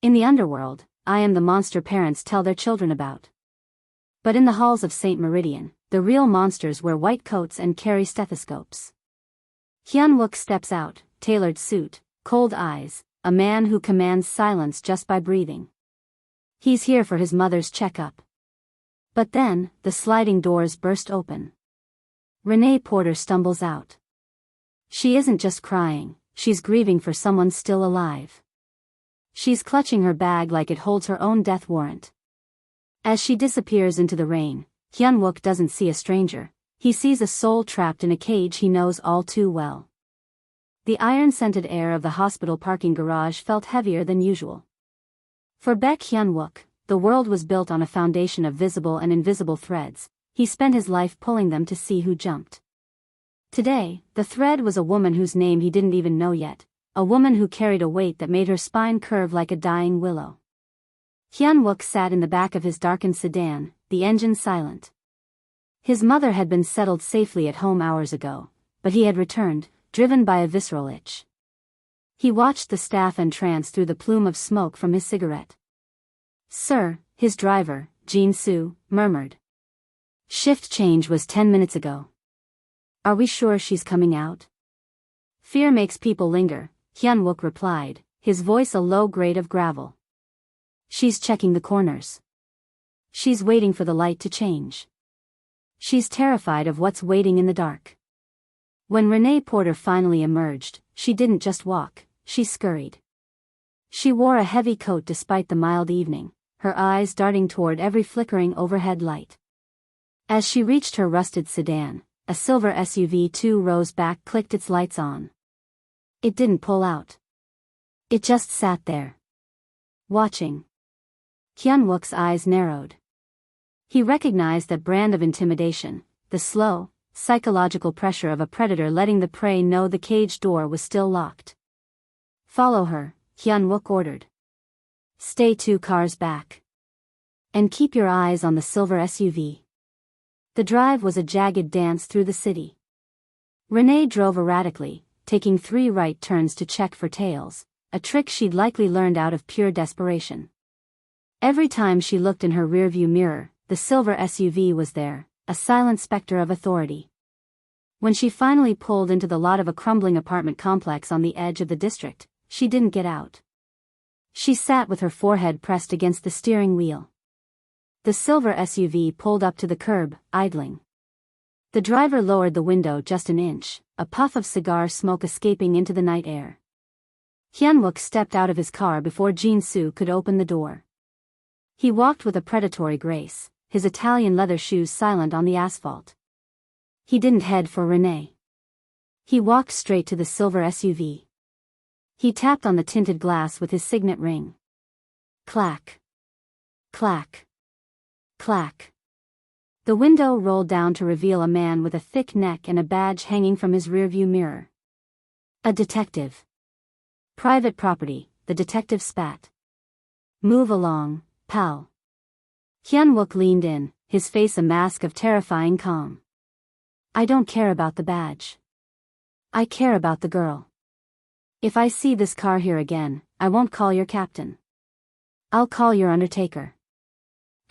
In the underworld, I am the monster parents tell their children about. But in the halls of St. Meridian, the real monsters wear white coats and carry stethoscopes. Hyun-Wook steps out, tailored suit, cold eyes, a man who commands silence just by breathing. He's here for his mother's checkup. But then, the sliding doors burst open. Renee Porter stumbles out. She isn't just crying, she's grieving for someone still alive. She's clutching her bag like it holds her own death warrant. As she disappears into the rain, Hyun-Wook doesn't see a stranger, he sees a soul trapped in a cage he knows all too well. The iron-scented air of the hospital parking garage felt heavier than usual. For Baek Hyun-Wook, the world was built on a foundation of visible and invisible threads, he spent his life pulling them to see who jumped. Today, the thread was a woman whose name he didn't even know yet, a woman who carried a weight that made her spine curve like a dying willow. Hyun-Wook sat in the back of his darkened sedan, the engine silent. His mother had been settled safely at home hours ago, but he had returned, driven by a visceral itch. He watched the staff entrance through the plume of smoke from his cigarette. "Sir," his driver, Jin-soo, murmured. "Shift change was 10 minutes ago. Are we sure she's coming out?" "Fear makes people linger," Hyun-Wook replied, his voice a low grade of gravel. "She's checking the corners. She's waiting for the light to change. She's terrified of what's waiting in the dark." When Renee Porter finally emerged, she didn't just walk, she scurried. She wore a heavy coat despite the mild evening, her eyes darting toward every flickering overhead light. As she reached her rusted sedan, a silver SUV 2 rows back clicked its lights on. It didn't pull out. It just sat there, watching. Hyun-Wook's eyes narrowed. He recognized that brand of intimidation, the slow, psychological pressure of a predator letting the prey know the cage door was still locked. "Follow her," Hyun-Wook ordered. "Stay 2 cars back. And keep your eyes on the silver SUV." The drive was a jagged dance through the city. Renee drove erratically, taking 3 right turns to check for tails, a trick she'd likely learned out of pure desperation. Every time she looked in her rearview mirror, the silver SUV was there, a silent specter of authority. When she finally pulled into the lot of a crumbling apartment complex on the edge of the district, she didn't get out. She sat with her forehead pressed against the steering wheel. The silver SUV pulled up to the curb, idling. The driver lowered the window just an inch, a puff of cigar smoke escaping into the night air. Hyun-Wook stepped out of his car before Jin-soo could open the door. He walked with a predatory grace, his Italian leather shoes silent on the asphalt. He didn't head for Renee. He walked straight to the silver SUV. He tapped on the tinted glass with his signet ring. Clack. Clack. Clack. The window rolled down to reveal a man with a thick neck and a badge hanging from his rearview mirror. A detective. "Private property," the detective spat. "Move along, pal." Hyun-Wook leaned in, his face a mask of terrifying calm. "I don't care about the badge. I care about the girl. If I see this car here again, I won't call your captain. I'll call your undertaker."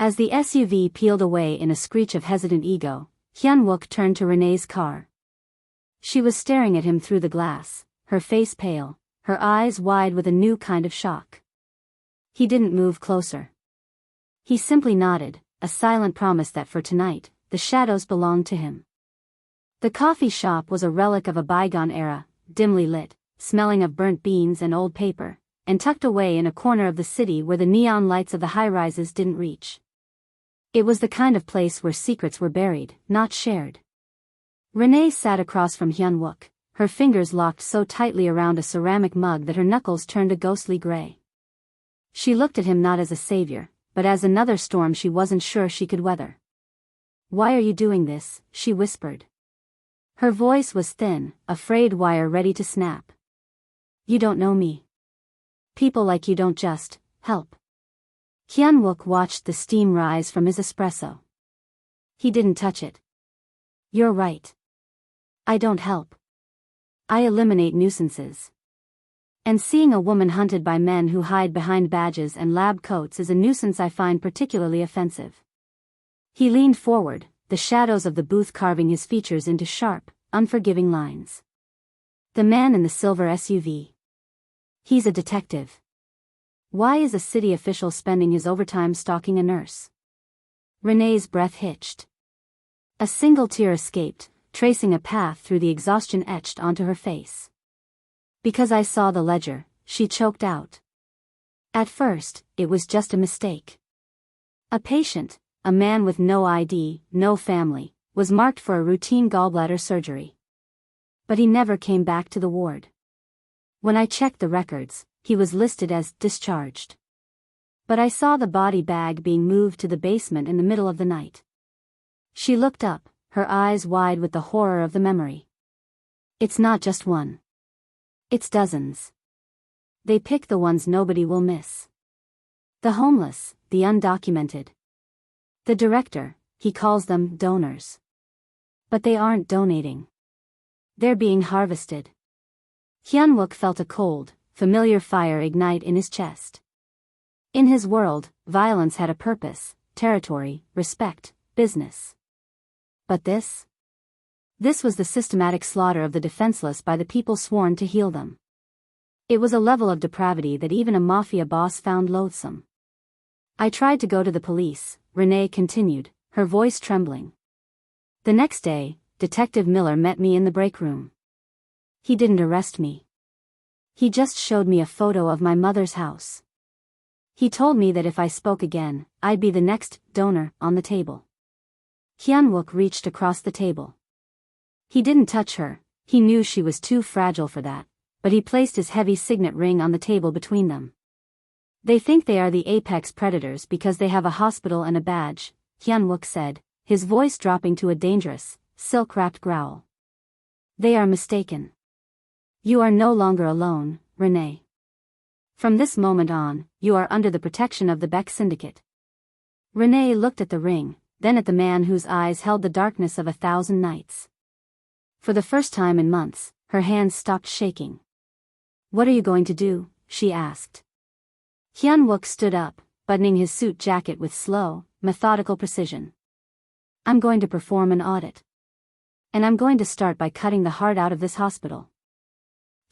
As the SUV peeled away in a screech of hesitant ego, Hyun-Wook turned to Renee's car. She was staring at him through the glass, her face pale, her eyes wide with a new kind of shock. He didn't move closer. He simply nodded, a silent promise that for tonight, the shadows belonged to him. The coffee shop was a relic of a bygone era, dimly lit, smelling of burnt beans and old paper, and tucked away in a corner of the city where the neon lights of the high-rises didn't reach. It was the kind of place where secrets were buried, not shared. Renee sat across from Hyun-Wook, her fingers locked so tightly around a ceramic mug that her knuckles turned a ghostly gray. She looked at him not as a savior, but as another storm she wasn't sure she could weather. "Why are you doing this?" she whispered. Her voice was thin, a frayed wire ready to snap. "You don't know me. People like you don't just help." Hyun-Wook watched the steam rise from his espresso. He didn't touch it. "You're right. I don't help. I eliminate nuisances." And seeing a woman hunted by men who hide behind badges and lab coats is a nuisance I find particularly offensive. He leaned forward, the shadows of the booth carving his features into sharp, unforgiving lines. The man in the silver SUV. He's a detective. Why is a city official spending his overtime stalking a nurse? Renee's breath hitched. A single tear escaped, tracing a path through the exhaustion etched onto her face. Because I saw the ledger, she choked out. At first, it was just a mistake. A patient, a man with no ID, no family, was marked for a routine gallbladder surgery. But he never came back to the ward. When I checked the records, he was listed as discharged. But I saw the body bag being moved to the basement in the middle of the night. She looked up, her eyes wide with the horror of the memory. It's not just one. It's dozens. They pick the ones nobody will miss. The homeless, the undocumented. The director, he calls them donors. But they aren't donating. They're being harvested. Hyun-Wook felt a cold, familiar fire ignite in his chest. In his world, violence had a purpose, territory, respect, business. But this? This was the systematic slaughter of the defenseless by the people sworn to heal them. It was a level of depravity that even a mafia boss found loathsome. I tried to go to the police, Renee continued, her voice trembling. The next day, Detective Miller met me in the break room. He didn't arrest me. He just showed me a photo of my mother's house. He told me that if I spoke again, I'd be the next donor on the table. Hyun-Wook reached across the table. He didn't touch her, he knew she was too fragile for that, but he placed his heavy signet ring on the table between them. They think they are the apex predators because they have a hospital and a badge, Hyun-Wook said, his voice dropping to a dangerous, silk-wrapped growl. They are mistaken. You are no longer alone, Renee. From this moment on, you are under the protection of the Baek Syndicate. Renee looked at the ring, then at the man whose eyes held the darkness of 1,000 nights. For the first time in months, her hands stopped shaking. What are you going to do? She asked. Hyun-Wook stood up, buttoning his suit jacket with slow, methodical precision. I'm going to perform an audit. And I'm going to start by cutting the heart out of this hospital.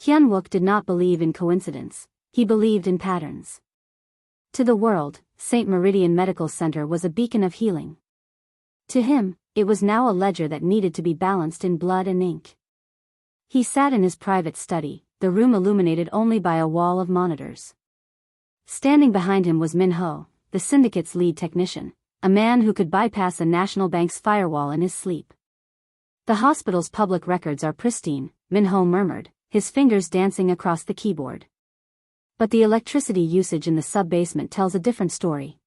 Hyun-Wook did not believe in coincidence, he believed in patterns. To the world, St. Meridian Medical Center was a beacon of healing. To him, it was now a ledger that needed to be balanced in blood and ink. He sat in his private study, the room illuminated only by a wall of monitors. Standing behind him was Min-ho, the Syndicate's lead technician, a man who could bypass a national bank's firewall in his sleep. The hospital's public records are pristine, Min-ho murmured, his fingers dancing across the keyboard. But the electricity usage in the sub-basement tells a different story.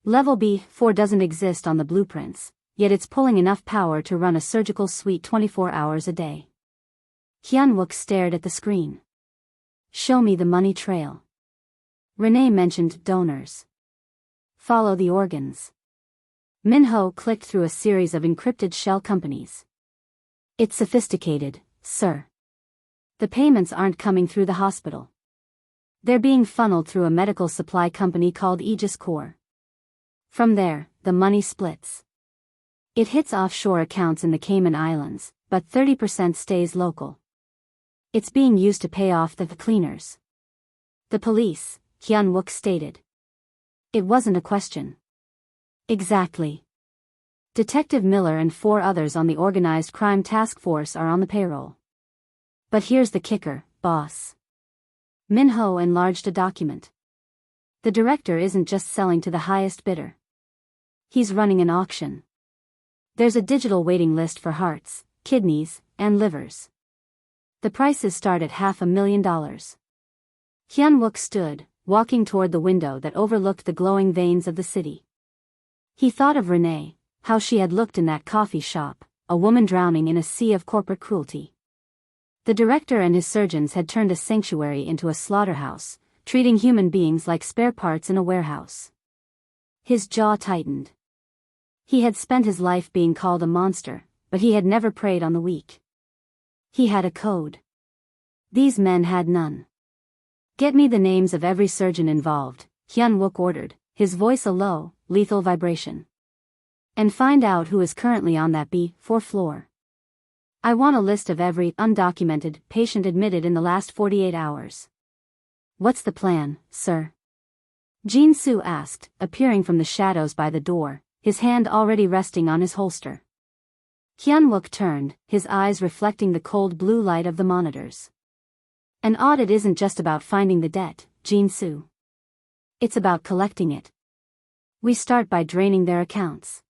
Level B4 doesn't exist on the blueprints, yet it's pulling enough power to run a surgical suite 24 hours a day. Hyun-Wook stared at the screen. Show me the money trail. Renee mentioned donors. Follow the organs. Min-ho clicked through a series of encrypted shell companies. It's sophisticated, sir. The payments aren't coming through the hospital. They're being funneled through a medical supply company called Aegis Corps. From there, the money splits. It hits offshore accounts in the Cayman Islands, but 30% stays local. It's being used to pay off the cleaners. The police, Hyun-Wook stated. It wasn't a question. Exactly. Detective Miller and 4 others on the Organized Crime Task Force are on the payroll. But here's the kicker, boss. Min-ho enlarged a document. The director isn't just selling to the highest bidder. He's running an auction. There's a digital waiting list for hearts, kidneys, and livers. The prices start at $500,000. Hyun-Wook stood, walking toward the window that overlooked the glowing veins of the city. He thought of Renee, how she had looked in that coffee shop, a woman drowning in a sea of corporate cruelty. The director and his surgeons had turned a sanctuary into a slaughterhouse, treating human beings like spare parts in a warehouse. His jaw tightened. He had spent his life being called a monster, but he had never preyed on the weak. He had a code. These men had none. Get me the names of every surgeon involved, Hyun-Wook ordered, his voice a low, lethal vibration. And find out who is currently on that B4 floor. I want a list of every undocumented patient admitted in the last 48 hours. What's the plan, sir? Jin-soo asked, appearing from the shadows by the door, his hand already resting on his holster. Hyun-Wook turned, his eyes reflecting the cold blue light of the monitors. An audit isn't just about finding the debt, Jin-soo. It's about collecting it. We start by draining their accounts.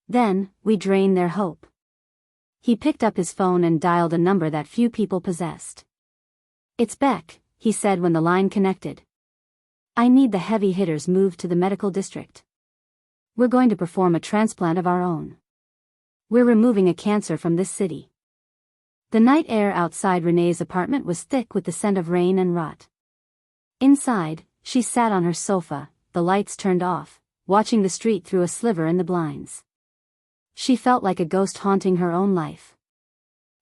Then, we drain their hope. He picked up his phone and dialed a number that few people possessed. It's Baek, he said when the line connected. I need the heavy hitters moved to the medical district. We're going to perform a transplant of our own. We're removing a cancer from this city. The night air outside Renee's apartment was thick with the scent of rain and rot. Inside, she sat on her sofa, the lights turned off, watching the street through a sliver in the blinds. She felt like a ghost haunting her own life.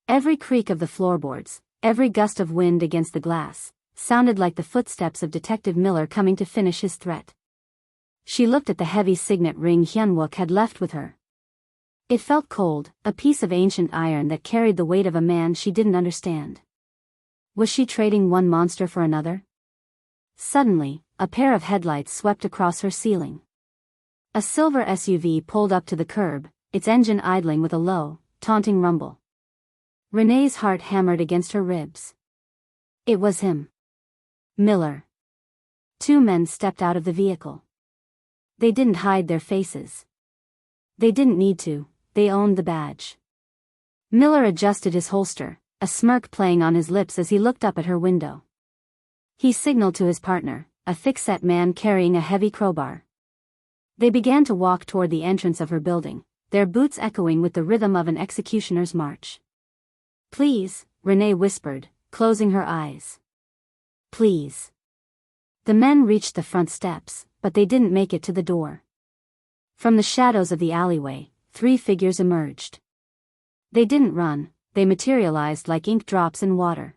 Every creak of the floorboards, every gust of wind against the glass, sounded like the footsteps of Detective Miller coming to finish his threat. She looked at the heavy signet ring Hyun-Wook had left with her. It felt cold, a piece of ancient iron that carried the weight of a man she didn't understand. Was she trading one monster for another? Suddenly, a pair of headlights swept across her ceiling. A silver SUV pulled up to the curb, its engine idling with a low, taunting rumble. Renee's heart hammered against her ribs. It was him. Miller. Two men stepped out of the vehicle. They didn't hide their faces. They didn't need to, they owned the badge. Miller adjusted his holster, a smirk playing on his lips as he looked up at her window. He signaled to his partner, a thick-set man carrying a heavy crowbar. They began to walk toward the entrance of her building, their boots echoing with the rhythm of an executioner's march. Please, Renee whispered, closing her eyes. Please. The men reached the front steps, but they didn't make it to the door. From the shadows of the alleyway, three figures emerged. They didn't run, they materialized like ink drops in water.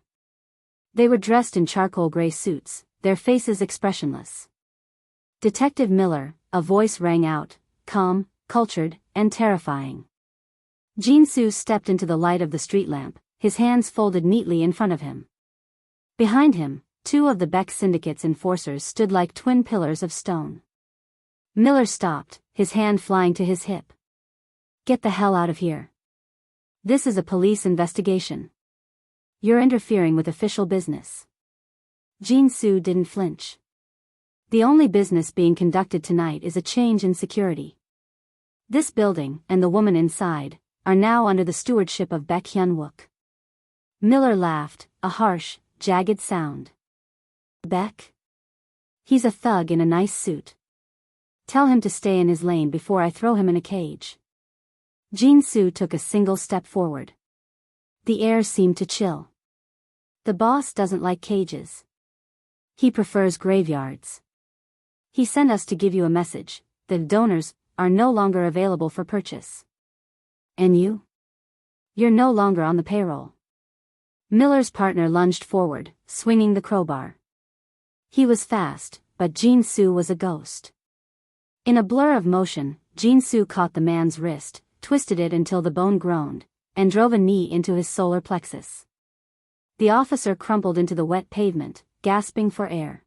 They were dressed in charcoal gray suits, their faces expressionless. Detective Miller, a voice rang out, calm, cultured, and terrifying. Jin-soo stepped into the light of the street lamp, his hands folded neatly in front of him. Behind him, two of the Baek Syndicate's enforcers stood like twin pillars of stone. Miller stopped, his hand flying to his hip. Get the hell out of here. This is a police investigation. You're interfering with official business. Jin-soo didn't flinch. The only business being conducted tonight is a change in security. This building, and the woman inside, are now under the stewardship of Baek Hyun-Wook. Miller laughed, a harsh, jagged sound. Baek? He's a thug in a nice suit. Tell him to stay in his lane before I throw him in a cage. Jin-soo took a single step forward. The air seemed to chill. The boss doesn't like cages. He prefers graveyards. He sent us to give you a message. The donors are no longer available for purchase. And you? You're no longer on the payroll. Miller's partner lunged forward, swinging the crowbar. He was fast, but Jin-soo was a ghost. In a blur of motion, Jin-soo caught the man's wrist, twisted it until the bone groaned, and drove a knee into his solar plexus. The officer crumpled into the wet pavement, gasping for air.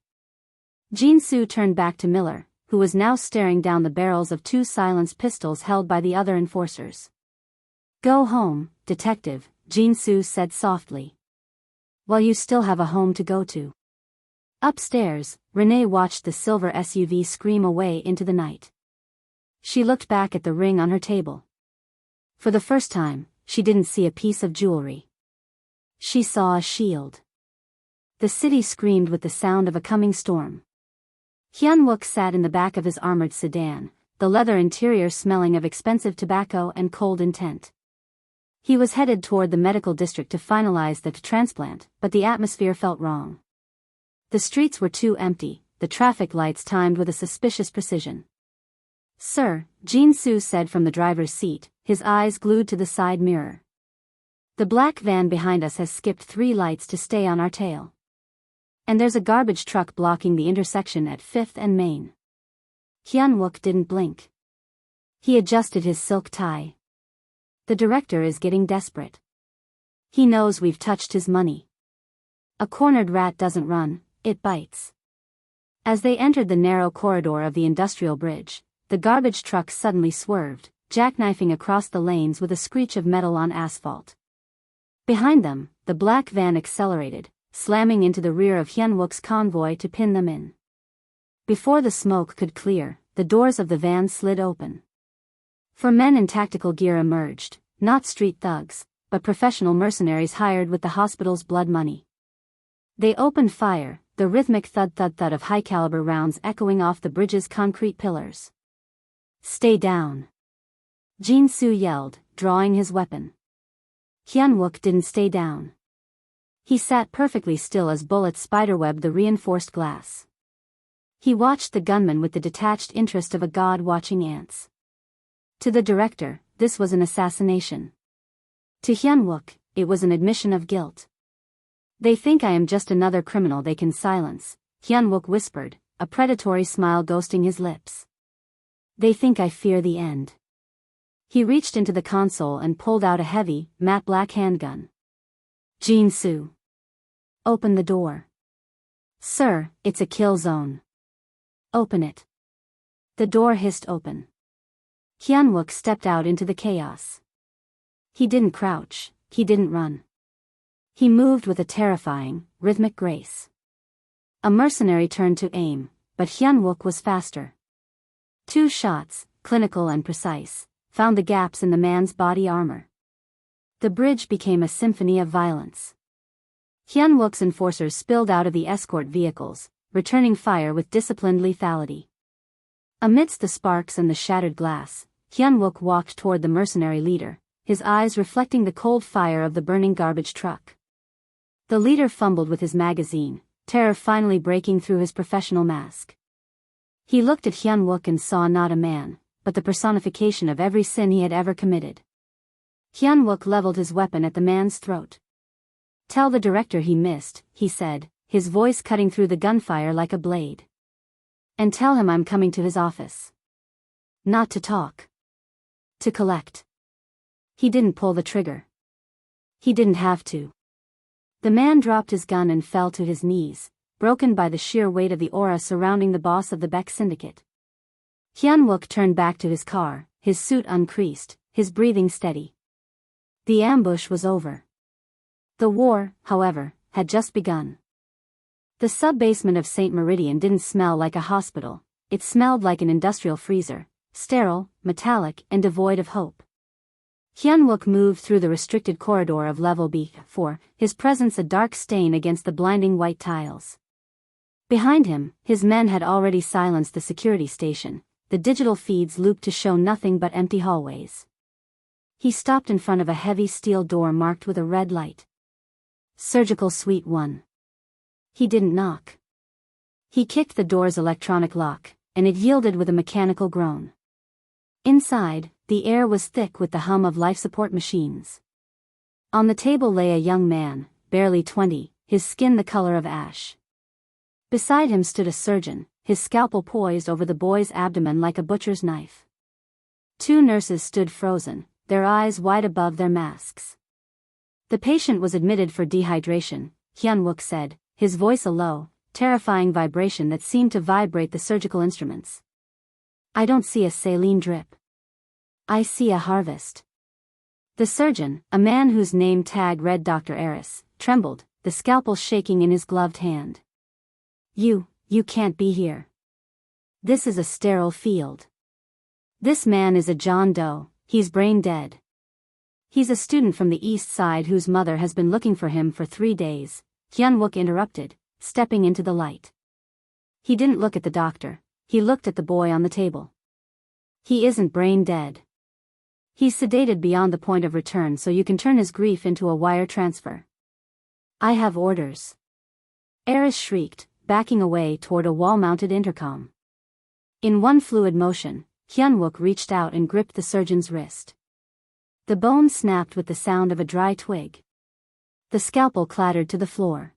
Jin-soo turned back to Miller, who was now staring down the barrels of two silenced pistols held by the other enforcers. Go home, detective, Jin-soo said softly. While you still have a home to go to. Upstairs, Renee watched the silver SUV scream away into the night. She looked back at the ring on her table. For the first time, she didn't see a piece of jewelry. She saw a shield. The city screamed with the sound of a coming storm. Hyun-Wook sat in the back of his armored sedan, the leather interior smelling of expensive tobacco and cold intent. He was headed toward the medical district to finalize the transplant, but the atmosphere felt wrong. The streets were too empty, the traffic lights timed with a suspicious precision. Sir, Jin-soo said from the driver's seat, his eyes glued to the side mirror. The black van behind us has skipped 3 lights to stay on our tail. And there's a garbage truck blocking the intersection at 5th and Main. Hyun-Wook didn't blink. He adjusted his silk tie. The director is getting desperate. He knows we've touched his money. A cornered rat doesn't run, it bites. As they entered the narrow corridor of the industrial bridge, the garbage truck suddenly swerved, jackknifing across the lanes with a screech of metal on asphalt. Behind them, the black van accelerated, slamming into the rear of Hyun-Wook's convoy to pin them in. Before the smoke could clear, the doors of the van slid open. 4 men in tactical gear emerged, not street thugs, but professional mercenaries hired with the hospital's blood money. They opened fire, the rhythmic thud-thud-thud of high-caliber rounds echoing off the bridge's concrete pillars. "Stay down!" Jin-soo yelled, drawing his weapon. Hyun-Wook didn't stay down. He sat perfectly still as bullets spiderwebbed the reinforced glass. He watched the gunman with the detached interest of a god watching ants. To the director, this was an assassination. To Hyun-Wook, it was an admission of guilt. "They think I am just another criminal they can silence," Hyun-Wook whispered, a predatory smile ghosting his lips. "They think I fear the end." He reached into the console and pulled out a heavy, matte black handgun. "Jin-soo. Open the door." "Sir, it's a kill zone." "Open it." The door hissed open. Hyun-Wook stepped out into the chaos. He didn't crouch, he didn't run. He moved with a terrifying, rhythmic grace. A mercenary turned to aim, but Hyun-Wook was faster. 2 shots, clinical and precise, found the gaps in the man's body armor. The bridge became a symphony of violence. Hyun-Wook's enforcers spilled out of the escort vehicles, returning fire with disciplined lethality. Amidst the sparks and the shattered glass, Hyun-Wook walked toward the mercenary leader, his eyes reflecting the cold fire of the burning garbage truck. The leader fumbled with his magazine, terror finally breaking through his professional mask. He looked at Hyun-Wook and saw not a man, but the personification of every sin he had ever committed. Hyun-Wook leveled his weapon at the man's throat. "Tell the director he missed," he said, his voice cutting through the gunfire like a blade. "And tell him I'm coming to his office. Not to talk. To collect." He didn't pull the trigger. He didn't have to. The man dropped his gun and fell to his knees, broken by the sheer weight of the aura surrounding the boss of the Baek Syndicate. Hyun-Wook turned back to his car, his suit uncreased, his breathing steady. The ambush was over. The war, however, had just begun. The sub-basement of St. Meridian didn't smell like a hospital, it smelled like an industrial freezer, sterile, metallic, and devoid of hope. Hyun-Wook moved through the restricted corridor of level B4, his presence a dark stain against the blinding white tiles. Behind him, his men had already silenced the security station, the digital feeds looped to show nothing but empty hallways. He stopped in front of a heavy steel door marked with a red light. "Surgical Suite 1." He didn't knock. He kicked the door's electronic lock, and it yielded with a mechanical groan. Inside, the air was thick with the hum of life support machines. On the table lay a young man, barely 20, his skin the color of ash. Beside him stood a surgeon, his scalpel poised over the boy's abdomen like a butcher's knife. 2 nurses stood frozen, their eyes wide above their masks. "The patient was admitted for dehydration," Hyun-Wook said, his voice a low, terrifying vibration that seemed to vibrate the surgical instruments. "I don't see a saline drip. I see a harvest." The surgeon, a man whose name tag read Dr. Eris, trembled, the scalpel shaking in his gloved hand. You can't be here. This is a sterile field. This man is a John Doe, he's brain dead. He's a student from the East Side whose mother has been looking for him for 3 days, Hyun-Wook interrupted, stepping into the light. He didn't look at the doctor, he looked at the boy on the table. "He isn't brain dead. He's sedated beyond the point of return so you can turn his grief into a wire transfer. I have orders." Eris shrieked, backing away toward a wall-mounted intercom. In one fluid motion, Hyun-Wook reached out and gripped the surgeon's wrist. The bone snapped with the sound of a dry twig. The scalpel clattered to the floor.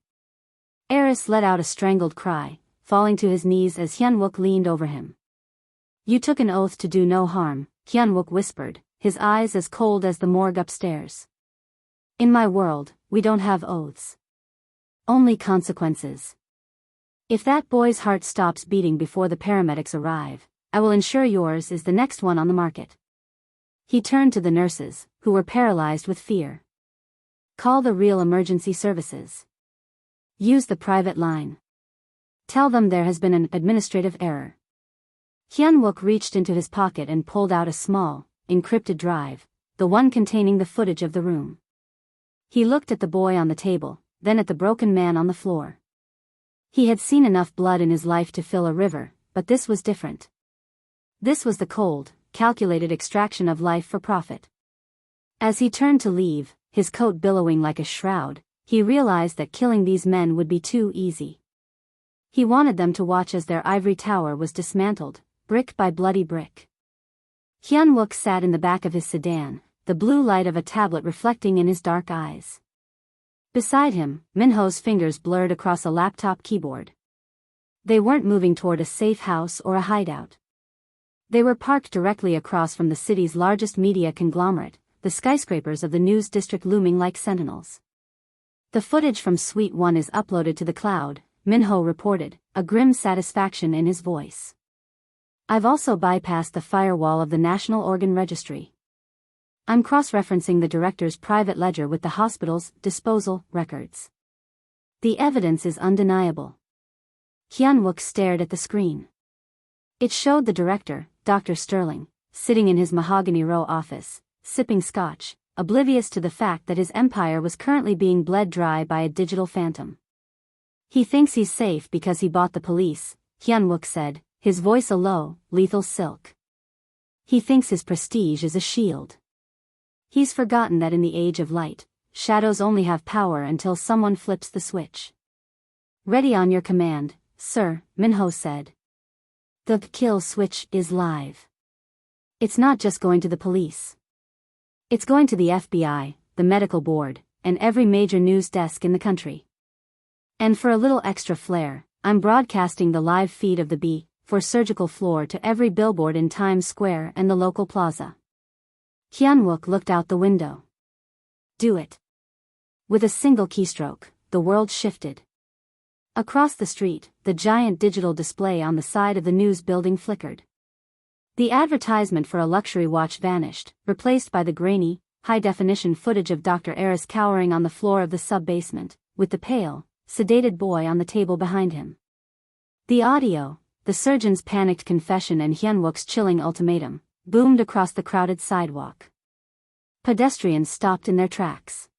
Eris let out a strangled cry, falling to his knees as Hyun-Wook leaned over him. "You took an oath to do no harm," Hyun-Wook whispered, his eyes as cold as the morgue upstairs. "In my world, we don't have oaths. Only consequences. If that boy's heart stops beating before the paramedics arrive, I will ensure yours is the next one on the market." He turned to the nurses, who were paralyzed with fear. "Call the real emergency services. Use the private line. Tell them there has been an administrative error." Hyun-Wook reached into his pocket and pulled out a small, encrypted drive, the one containing the footage of the room. He looked at the boy on the table, then at the broken man on the floor. He had seen enough blood in his life to fill a river, but this was different. This was the cold, calculated extraction of life for profit. As he turned to leave, his coat billowing like a shroud, he realized that killing these men would be too easy. He wanted them to watch as their ivory tower was dismantled, brick by bloody brick. Hyun-Wook sat in the back of his sedan, the blue light of a tablet reflecting in his dark eyes. Beside him, Minho's fingers blurred across a laptop keyboard. They weren't moving toward a safe house or a hideout. They were parked directly across from the city's largest media conglomerate, the skyscrapers of the news district looming like sentinels. "The footage from Suite 1 is uploaded to the cloud," Minho reported, a grim satisfaction in his voice. "I've also bypassed the firewall of the National Organ Registry. I'm cross-referencing the director's private ledger with the hospital's disposal records. The evidence is undeniable." Hyun-Wook stared at the screen. It showed the director, Dr. Sterling, sitting in his mahogany row office, sipping scotch, oblivious to the fact that his empire was currently being bled dry by a digital phantom. "He thinks he's safe because he bought the police," Hyun-Wook said, his voice a low, lethal silk. "He thinks his prestige is a shield. He's forgotten that in the age of light, shadows only have power until someone flips the switch." "Ready on your command, sir," Minho said. "The kill switch is live. It's not just going to the police. It's going to the FBI, the medical board, and every major news desk in the country. And for a little extra flair, I'm broadcasting the live feed of the B4 surgical floor to every billboard in Times Square and the local plaza." Hyun-Wook looked out the window. "Do it." With a single keystroke, the world shifted. Across the street, the giant digital display on the side of the news building flickered. The advertisement for a luxury watch vanished, replaced by the grainy, high-definition footage of Dr. Eris cowering on the floor of the sub-basement, with the pale, sedated boy on the table behind him. The audio, the surgeon's panicked confession and Hyun-Wook's chilling ultimatum, boomed across the crowded sidewalk. Pedestrians stopped in their tracks.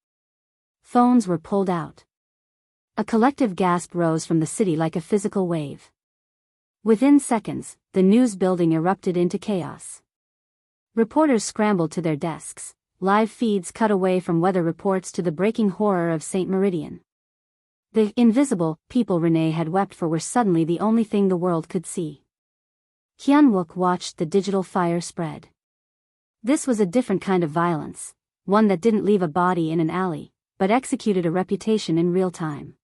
Phones were pulled out. A collective gasp rose from the city like a physical wave. Within seconds, the news building erupted into chaos. Reporters scrambled to their desks, live feeds cut away from weather reports to the breaking horror of St. Meridian. The invisible people Renee had wept for were suddenly the only thing the world could see. Hyun-Wook watched the digital fire spread. This was a different kind of violence, one that didn't leave a body in an alley, but executed a reputation in real time.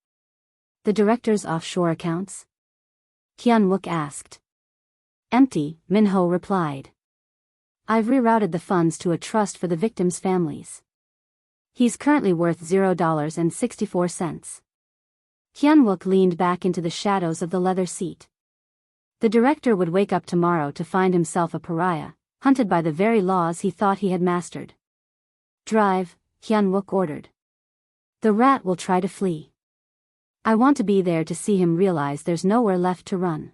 "The director's offshore accounts?" Hyun-Wook asked. "Empty," Minho replied. "I've rerouted the funds to a trust for the victims' families. He's currently worth $0.64. Hyun-Wook leaned back into the shadows of the leather seat. The director would wake up tomorrow to find himself a pariah, hunted by the very laws he thought he had mastered. "Drive," Hyun-Wook ordered. "The rat will try to flee. I want to be there to see him realize there's nowhere left to run."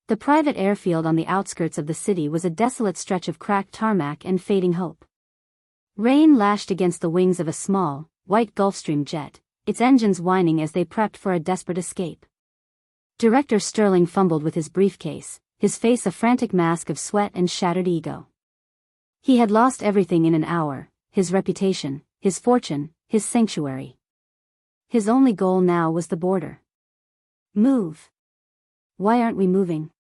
The private airfield on the outskirts of the city was a desolate stretch of cracked tarmac and fading hope. Rain lashed against the wings of a small, white Gulfstream jet, its engines whining as they prepped for a desperate escape. Director Sterling fumbled with his briefcase, his face a frantic mask of sweat and shattered ego. He had lost everything in an hour, his reputation, his fortune, his sanctuary. His only goal now was the border. "Move. Why aren't we moving?"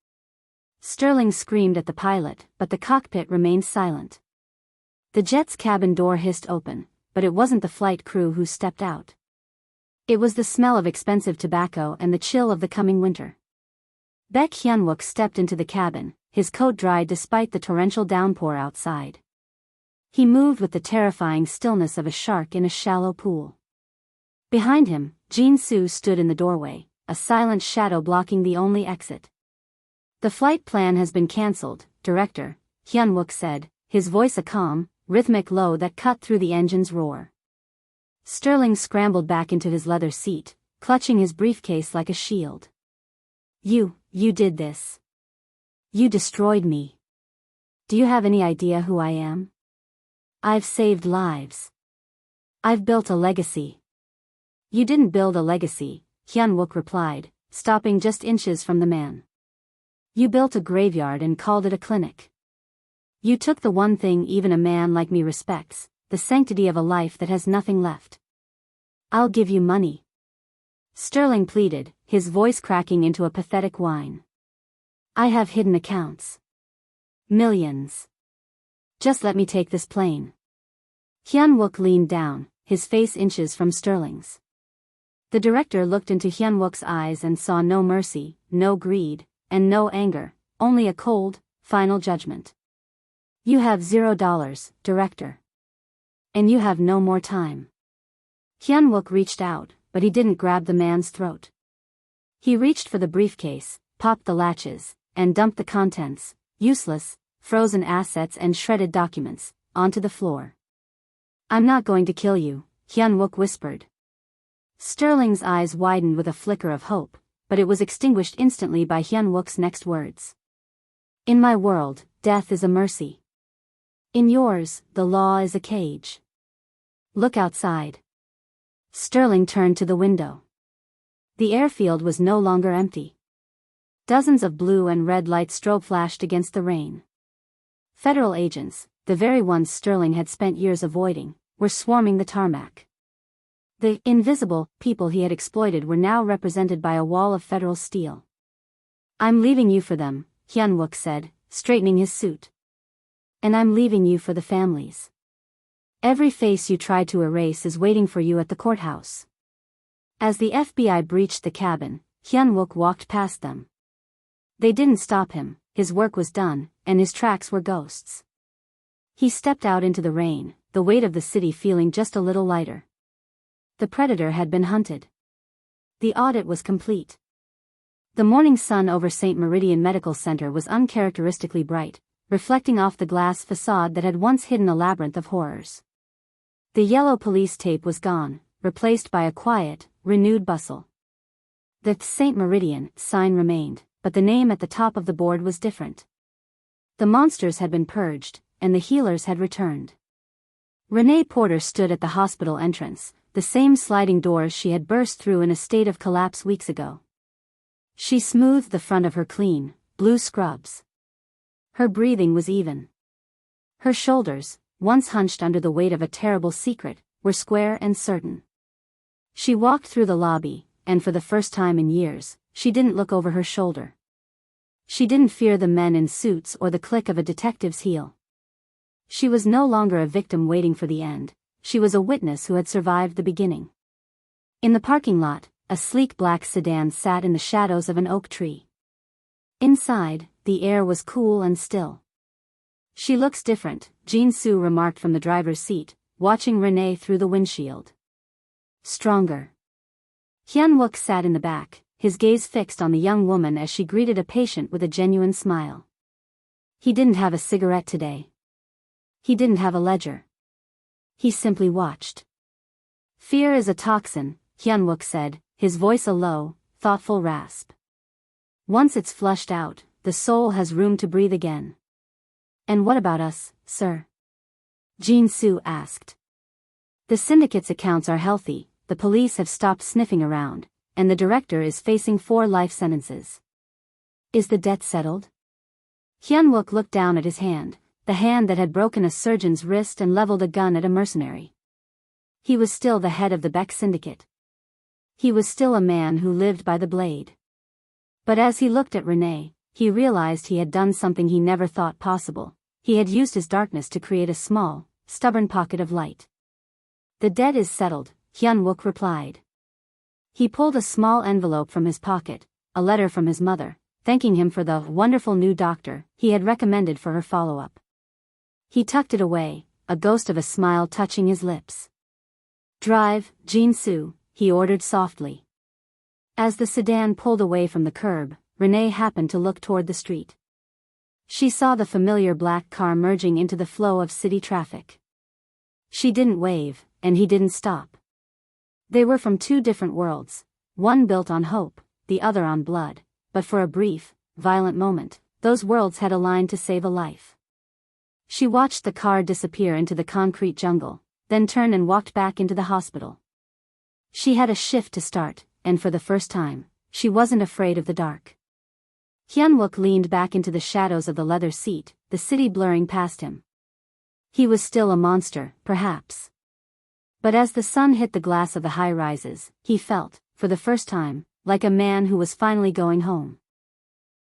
Sterling screamed at the pilot, but the cockpit remained silent. The jet's cabin door hissed open, but it wasn't the flight crew who stepped out. It was the smell of expensive tobacco and the chill of the coming winter. Baek Hyun-Wook stepped into the cabin, his coat dried despite the torrential downpour outside. He moved with the terrifying stillness of a shark in a shallow pool. Behind him, Jin-soo stood in the doorway, a silent shadow blocking the only exit. "The flight plan has been cancelled, Director," Hyun-Wook said, his voice a calm, rhythmic low that cut through the engine's roar. Sterling scrambled back into his leather seat, clutching his briefcase like a shield. You did this. You destroyed me. Do you have any idea who I am? I've saved lives. I've built a legacy." "You didn't build a legacy," Hyun-Wook replied, stopping just inches from the man. "You built a graveyard and called it a clinic. You took the one thing even a man like me respects, the sanctity of a life that has nothing left." "I'll give you money," Sterling pleaded, his voice cracking into a pathetic whine. "I have hidden accounts. Millions. Just let me take this plane." Hyun-Wook leaned down, his face inches from Sterling's. The director looked into Hyun-Wook's eyes and saw no mercy, no greed, and no anger, only a cold, final judgment. "You have $0, Director. And you have no more time." Hyun-Wook reached out, but he didn't grab the man's throat. He reached for the briefcase, popped the latches, and dumped the contents, useless, frozen assets and shredded documents, onto the floor. "I'm not going to kill you," Hyun-Wook whispered. Sterling's eyes widened with a flicker of hope, but it was extinguished instantly by Hyun-Wook's next words. "In my world, death is a mercy. In yours, the law is a cage. Look outside." Sterling turned to the window. The airfield was no longer empty. Dozens of blue and red lights strobe flashed against the rain. Federal agents, the very ones Sterling had spent years avoiding, were swarming the tarmac. The invisible people he had exploited were now represented by a wall of federal steel. "I'm leaving you for them," Hyun-Wook said, straightening his suit. "And I'm leaving you for the families. Every face you tried to erase is waiting for you at the courthouse." As the FBI breached the cabin, Hyun-Wook walked past them. They didn't stop him, his work was done, and his tracks were ghosts. He stepped out into the rain, the weight of the city feeling just a little lighter. The predator had been hunted. The audit was complete. The morning sun over St. Meridian Medical Center was uncharacteristically bright, reflecting off the glass facade that had once hidden a labyrinth of horrors. The yellow police tape was gone, replaced by a quiet, renewed bustle. The St. Meridian sign remained, but the name at the top of the board was different. The monsters had been purged, and the healers had returned. Renee Porter stood at the hospital entrance, the same sliding doors she had burst through in a state of collapse weeks ago. She smoothed the front of her clean, blue scrubs. Her breathing was even. Her shoulders, once hunched under the weight of a terrible secret, were square and certain. She walked through the lobby, and for the first time in years, she didn't look over her shoulder. She didn't fear the men in suits or the click of a detective's heel. She was no longer a victim waiting for the end, she was a witness who had survived the beginning. In the parking lot, a sleek black sedan sat in the shadows of an oak tree. Inside, the air was cool and still. "She looks different," Jin-soo remarked from the driver's seat, watching Renee through the windshield. "Stronger." Hyun-Wook sat in the back, his gaze fixed on the young woman as she greeted a patient with a genuine smile. He didn't have a cigarette today. He didn't have a ledger. He simply watched. "Fear is a toxin," Hyun-Wook said, his voice a low, thoughtful rasp. "Once it's flushed out, the soul has room to breathe again." "And what about us, sir?" Jin-soo asked. "The Syndicate's accounts are healthy, the police have stopped sniffing around, and the director is facing 4 life sentences." "Is the debt settled?" Hyun-Wook looked down at his hand, the hand that had broken a surgeon's wrist and leveled a gun at a mercenary. He was still the head of the Baek Syndicate. He was still a man who lived by the blade. But as he looked at Renee, he realized he had done something he never thought possible. He had used his darkness to create a small, stubborn pocket of light. "The debt is settled," Hyun-Wook replied. He pulled a small envelope from his pocket, a letter from his mother, thanking him for the wonderful new doctor he had recommended for her follow-up. He tucked it away, a ghost of a smile touching his lips. "Drive, Jin-soo," he ordered softly. As the sedan pulled away from the curb, Renee happened to look toward the street. She saw the familiar black car merging into the flow of city traffic. She didn't wave, and he didn't stop. They were from two different worlds, one built on hope, the other on blood, but for a brief, violent moment, those worlds had aligned to save a life. She watched the car disappear into the concrete jungle, then turned and walked back into the hospital. She had a shift to start, and for the first time, she wasn't afraid of the dark. Hyun-Wook leaned back into the shadows of the leather seat, the city blurring past him. He was still a monster, perhaps. But as the sun hit the glass of the high-rises, he felt, for the first time, like a man who was finally going home.